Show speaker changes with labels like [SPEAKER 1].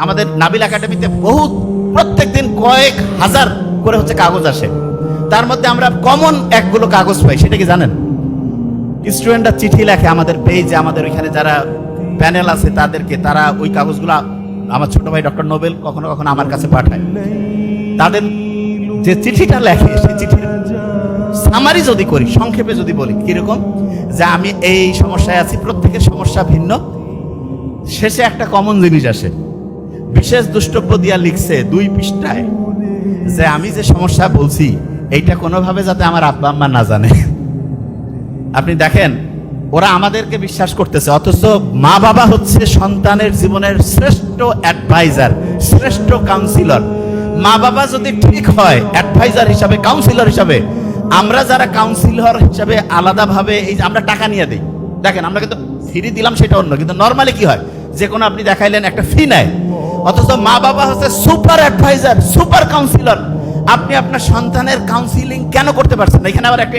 [SPEAKER 1] আমাদের নাবিল একাডেমিতে বহুত প্রত্যেকদিন কয়েক হাজার করে হচ্ছে কাগজ আসে, তার মধ্যে আমরা কমন একগুলো কাগজ পাই। সেটা কি জানেন? স্টুডেন্টরা চিঠি লেখে আমাদের পেজে, আমাদের ওইখানে যারা প্যানেল আছে তাদেরকে, তারা ওই কাগজগুলো আমার ছোট ভাই ডক্টর নোবেল কখনো কখনো আমার কাছে পাঠায়। তাদের যে চিঠিটা লেখে সেই চিঠির সামারি যদি করি, সংক্ষেপে যদি বলি কিরকম, যে আমি এই সমস্যায় আছি, প্রত্যেকের সমস্যা ভিন্ন, শেষে একটা কমন জিনিস আসে। বিশেষ দুষ্টব্য দিয়া লিখছে 2 পৃষ্ঠায় যে আমি যে সমস্যা বলছি এইটা কোনোভাবে যাতে আমার আব্বা আম্মা না জানে। আপনি দেখেন, ওরা আমাদেরকে বিশ্বাস করতেছে, অথচ মা বাবা হচ্ছে সন্তানের জীবনের শ্রেষ্ঠ অ্যাডভাইজার, শ্রেষ্ঠ কাউন্সিলর। মা বাবা যদি ঠিক হয় অ্যাডভাইজার হিসাবে, কাউন্সিলর হিসাবে, আমরা যারা কাউন্সিলর হিসাবে আলাদাভাবে এই যে আমরা টাকা নিয়ে দিই, দেখেন আমরা কিন্তু ফ্রি দিলাম সেটা অন্য, কিন্তু নর্মালি কি হয়, যে কোনো আপনি দেখাইলেন একটা ফি নেয়, অথচ মা বাবা হচ্ছে সুপার অ্যাডভাইজার, সুপার কাউন্সিলর। আপনি আপনার সন্তানের কাউন্সিলিং কেন করতে পারছেন না? এখানে আবার একটা